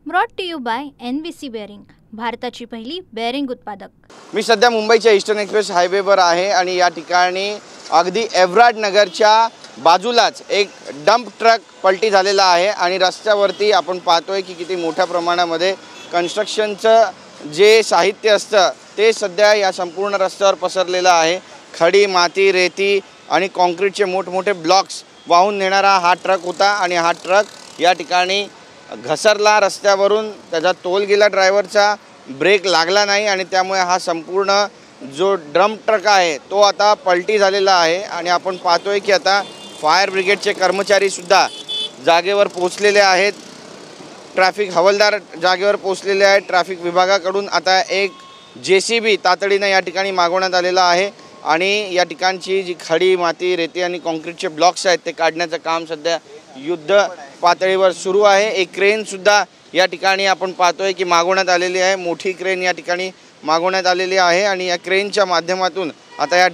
Brought to you by NVC bearing, भारताची पहिली bearing उत्पादक। मी सध्या मुंबईच्या ईस्टर्न एक्सप्रेस हायवेवर आहे आणि या ठिकाणी अगदी एव्हरार्ड नगरच्या बाजूलाच एक डंप ट्रक पलटी झालेला आहे आणि रस्त्यावरती आपण पाहतोय की किती मोठ्या प्रमाणामध्ये कन्स्ट्रक्शनचं जे साहित्य असतं ते सध्या या संपूर्ण रस्त्यावर पसरलेलं आहे। खडी, माती, रेती आणि कॉन्क्रीटचे मोठमोठे ब्लॉक्स वाहून नेणारा हा ट्रक होता आणि हा ट्रक या ठिकाणी घसरला रस्त्यावरून, त्याचा तोल गेला, ड्रायव्हरचा ब्रेक लागला नाही आणि त्यामुळे हा संपूर्ण जो डंप ट्रक आहे तो आता पलटी झालेला आहे। आणि आपण पाहतोय की आता फायर ब्रिगेडचे कर्मचारी सुद्धा जागेवर पोहोचलेले आहेत, ट्रॅफिक हवालदार जागेवर पोहोचलेले आहेत। ट्रॅफिक विभागाकडून आता एक JCB तातडीने या ठिकाणी मागवण्यात आलेला आहे आणि या ठिकाणची जी खडी, माती, रेती आणि कॉन्क्रीटचे ब्लॉक्स आहेत ते काढण्याचं काम सध्या युद्ध पातळीवर सुरू आहे। एक क्रेन सुद्धा या ठिकाणी आपण पाहतोय की मागवण्यात आलेली आहे, मोठी क्रेन या ठिकाणी मागवण्यात आलेली आहे आणि या क्रेनच्या माध्यमातून आता या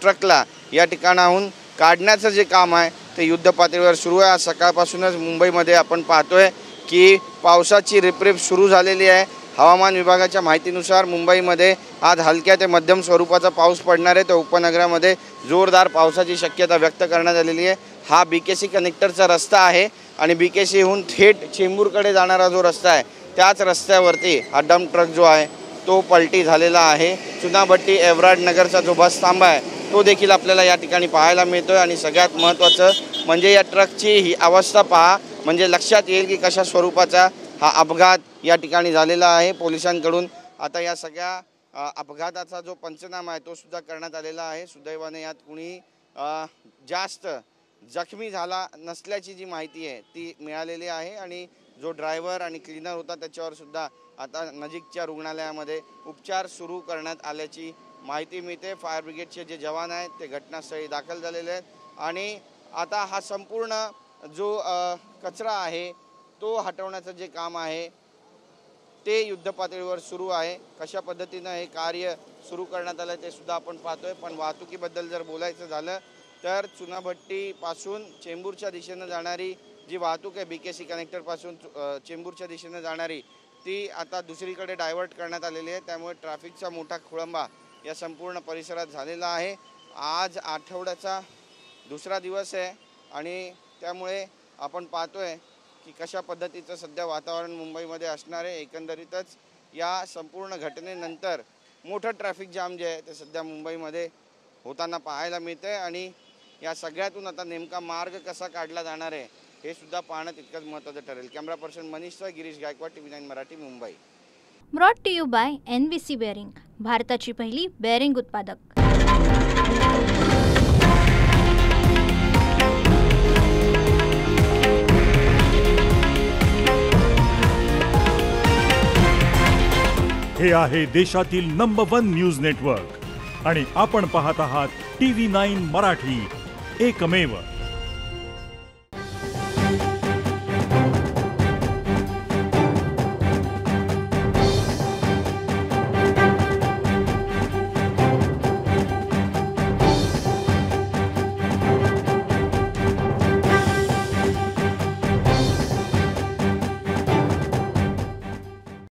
ट्रकला या ठिकाणाहून काढण्याचं जे काम आहे ते युद्ध पातळीवर सुरू आहे। आज सकाळपासूनच मुंबईमध्ये आपण पाहतोय की पावसाची रिपरिप सुरू झालेली आहे। हवामान विभागाच्या माहितीनुसार मुंबईमध्ये आज हलक्या ते मध्यम स्वरूपाचा पाऊस पडणार आहे, तर उपनगरामध्ये जोरदार पावसाची शक्यता व्यक्त करण्यात आलेली आहे। हा BKC कनेक्टरचा रस्ता आहे आणि BKCहून थेट चेंबूरकडे जाणारा जो रस्ता आहे त्याच रस्त्यावरती हा डंप ट्रक जो आहे तो पलटी झालेला आहे। चुनाभट्टी एव्हरार्ड नगरचा जो बस थांबा आहे तो देखील आपल्याला या ठिकाणी पाहायला मिळतोय आणि सगळ्यात महत्त्वाचं म्हणजे या ट्रकची ही अवस्था पहा, म्हणजे लक्षात येईल की कशा स्वरूपाचा हा अपघात या ठिकाणी झालेला आहे। पोलिसांकडून आता या सगळ्या अपघाताचा जो पंचनामा आहे तो सुद्धा करण्यात आलेला आहे। सुदैवाने यात कुणी जास्त जखमी झाला नसल्याची जी माहिती आहे ती मिळालेली आहे आणि जो ड्रायव्हर आणि क्लीनर होता त्याच्यावर सुद्धा आता नजीकच्या रुग्णालयामध्ये उपचार सुरू करण्यात आल्याची माहिती मिळते। फायर ब्रिगेडचे जे जवान आहेत ते घटनास्थळी दाखल झालेले आहेत आणि आता हा संपूर्ण जो कचरा आहे तो हटवण्याचं जे काम आहे ते युद्ध पातळीवर सुरू आहे। कशा पद्धतीनं हे कार्य सुरू करण्यात आलं ते सुद्धा आपण पाहतोय। पण वाहतुकीबद्दल जर बोलायचं झालं तर चुनाभट्टीपासून चेंबूरच्या दिशेनं जाणारी जी वाहतूक आहे BKC कनेक्टरपासून चेंबूरच्या दिशेनं जाणारी ती आता दुसरीकडे डायव्हर्ट करण्यात आलेली आहे, त्यामुळे ट्रॅफिकचा मोठा खोळंबा या संपूर्ण परिसरात झालेला आहे। आज आठवड्याचा दुसरा दिवस आहे आणि त्यामुळे आपण पाहतोय की कशा पद्धतीचं सध्या वातावरण मुंबईमध्ये असणार आहे। एकंदरीतच या संपूर्ण घटनेनंतर मोठं ट्रॅफिक जाम जे आहे ते सध्या मुंबईमध्ये होताना पाहायला मिळतंय आणि या सगळ्यातून आता नेमका मार्ग कसा काढला जाणार आहे हे सुद्धा पाहणं तितकंच महत्त्वाचं ठरेल। Camera person Manish, Girish Gaikwad, TV9 Marathi, Mumbai. Brought to you by NVC bearing, भारताची पहिली बेअरिंग उत्पादक। हे आहे देशातील नंबर 1 न्यूज नेटवर्क आणि आपण पाहत आहात TV9 मराठी, एकमेव।